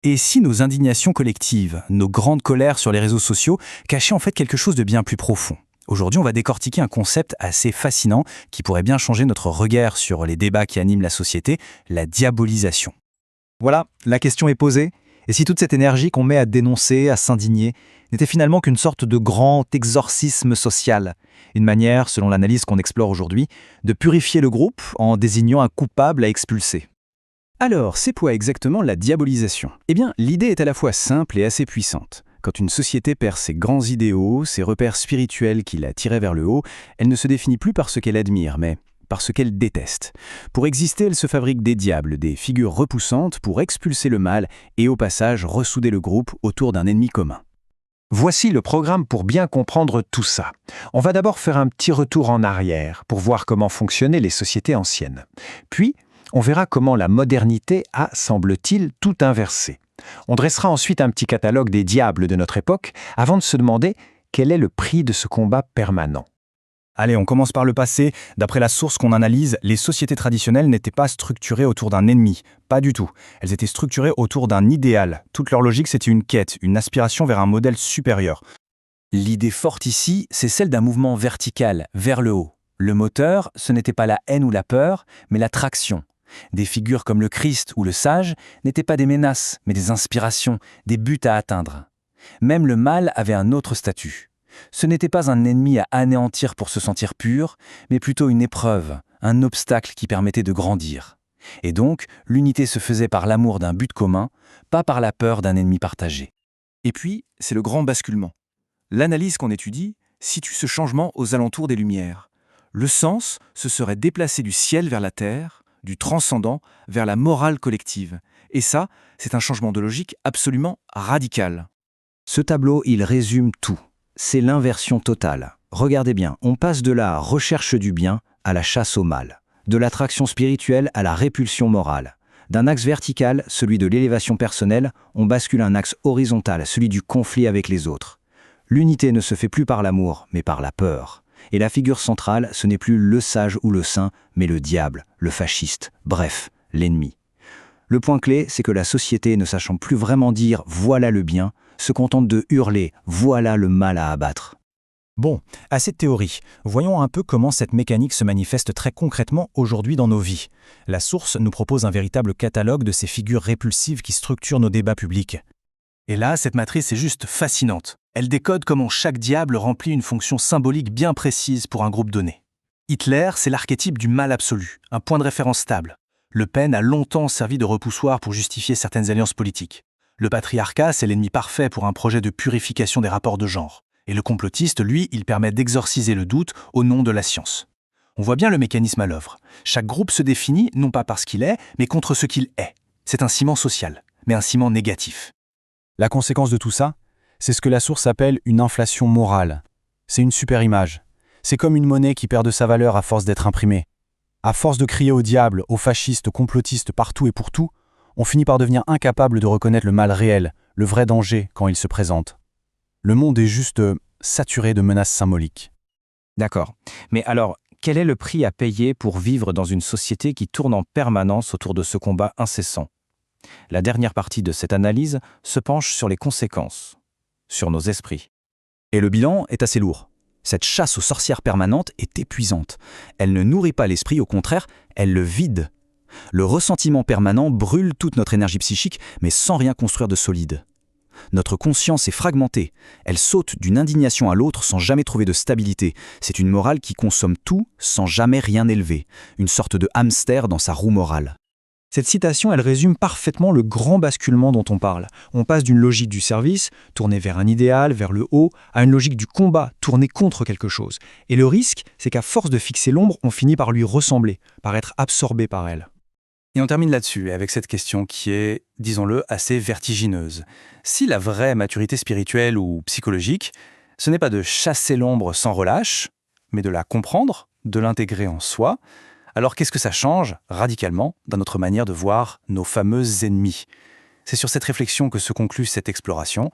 Et si nos indignations collectives, nos grandes colères sur les réseaux sociaux cachaient en fait quelque chose de bien plus profond? Aujourd'hui, on va décortiquer un concept assez fascinant qui pourrait bien changer notre regard sur les débats qui animent la société, la diabolisation. Voilà, la question est posée. Et si toute cette énergie qu'on met à dénoncer, à s'indigner, n'était finalement qu'une sorte de grand exorcisme social, une manière, selon l'analyse qu'on explore aujourd'hui, de purifier le groupe en désignant un coupable à expulser. Alors, c'est quoi exactement la diabolisation? Eh bien, l'idée est à la fois simple et assez puissante. Quand une société perd ses grands idéaux, ses repères spirituels qui la tiraient vers le haut, elle ne se définit plus par ce qu'elle admire, mais par ce qu'elle déteste. Pour exister, elle se fabrique des diables, des figures repoussantes pour expulser le mal et au passage ressouder le groupe autour d'un ennemi commun. Voici le programme pour bien comprendre tout ça. On va d'abord faire un petit retour en arrière pour voir comment fonctionnaient les sociétés anciennes. Puis, on verra comment la modernité a, semble-t-il, tout inversé. On dressera ensuite un petit catalogue des diables de notre époque avant de se demander quel est le prix de ce combat permanent. Allez, on commence par le passé. D'après la source qu'on analyse, les sociétés traditionnelles n'étaient pas structurées autour d'un ennemi. Pas du tout. Elles étaient structurées autour d'un idéal. Toute leur logique, c'était une quête, une aspiration vers un modèle supérieur. L'idée forte ici, c'est celle d'un mouvement vertical, vers le haut. Le moteur, ce n'était pas la haine ou la peur, mais la traction. Des figures comme le Christ ou le sage n'étaient pas des menaces, mais des inspirations, des buts à atteindre. Même le mal avait un autre statut. Ce n'était pas un ennemi à anéantir pour se sentir pur, mais plutôt une épreuve, un obstacle qui permettait de grandir. Et donc, l'unité se faisait par l'amour d'un but commun, pas par la peur d'un ennemi partagé. Et puis, c'est le grand basculement. L'analyse qu'on étudie situe ce changement aux alentours des Lumières. Le sens se serait déplacé du ciel vers la terre, du transcendant vers la morale collective. Et ça, c'est un changement de logique absolument radical. Ce tableau, il résume tout. C'est l'inversion totale. Regardez bien, on passe de la recherche du bien à la chasse au mal, de l'attraction spirituelle à la répulsion morale. D'un axe vertical, celui de l'élévation personnelle, on bascule à un axe horizontal, celui du conflit avec les autres. L'unité ne se fait plus par l'amour, mais par la peur. Et la figure centrale, ce n'est plus le sage ou le saint, mais le diable, le fasciste, bref, l'ennemi. Le point clé, c'est que la société, ne sachant plus vraiment dire « voilà le bien », se contente de hurler « voilà le mal à abattre ». Bon, assez de théorie. Voyons un peu comment cette mécanique se manifeste très concrètement aujourd'hui dans nos vies. La source nous propose un véritable catalogue de ces figures répulsives qui structurent nos débats publics. Et là, cette matrice est juste fascinante. Elle décode comment chaque diable remplit une fonction symbolique bien précise pour un groupe donné. Hitler, c'est l'archétype du mal absolu, un point de référence stable. Le Pen a longtemps servi de repoussoir pour justifier certaines alliances politiques. Le patriarcat, c'est l'ennemi parfait pour un projet de purification des rapports de genre. Et le complotiste, lui, il permet d'exorciser le doute au nom de la science. On voit bien le mécanisme à l'œuvre. Chaque groupe se définit non pas par ce qu'il est, mais contre ce qu'il est. C'est un ciment social, mais un ciment négatif. La conséquence de tout ça, c'est ce que la source appelle une inflation morale. C'est une super image. C'est comme une monnaie qui perd de sa valeur à force d'être imprimée. À force de crier au diable, aux fascistes, aux complotistes partout et pour tout, on finit par devenir incapable de reconnaître le mal réel, le vrai danger quand il se présente. Le monde est juste saturé de menaces symboliques. D'accord. Mais alors, quel est le prix à payer pour vivre dans une société qui tourne en permanence autour de ce combat incessant? La dernière partie de cette analyse se penche sur les conséquences, sur nos esprits. Et le bilan est assez lourd. Cette chasse aux sorcières permanente est épuisante. Elle ne nourrit pas l'esprit, au contraire, elle le vide. Le ressentiment permanent brûle toute notre énergie psychique, mais sans rien construire de solide. Notre conscience est fragmentée. Elle saute d'une indignation à l'autre sans jamais trouver de stabilité. C'est une morale qui consomme tout sans jamais rien élever. Une sorte de hamster dans sa roue morale. Cette citation, elle résume parfaitement le grand basculement dont on parle. On passe d'une logique du service, tournée vers un idéal, vers le haut, à une logique du combat, tournée contre quelque chose. Et le risque, c'est qu'à force de fixer l'ombre, on finit par lui ressembler, par être absorbé par elle. Et on termine là-dessus, avec cette question qui est, disons-le, assez vertigineuse. Si la vraie maturité spirituelle ou psychologique, ce n'est pas de chasser l'ombre sans relâche, mais de la comprendre, de l'intégrer en soi, alors qu'est-ce que ça change, radicalement, dans notre manière de voir nos fameux ennemis? C'est sur cette réflexion que se conclut cette exploration.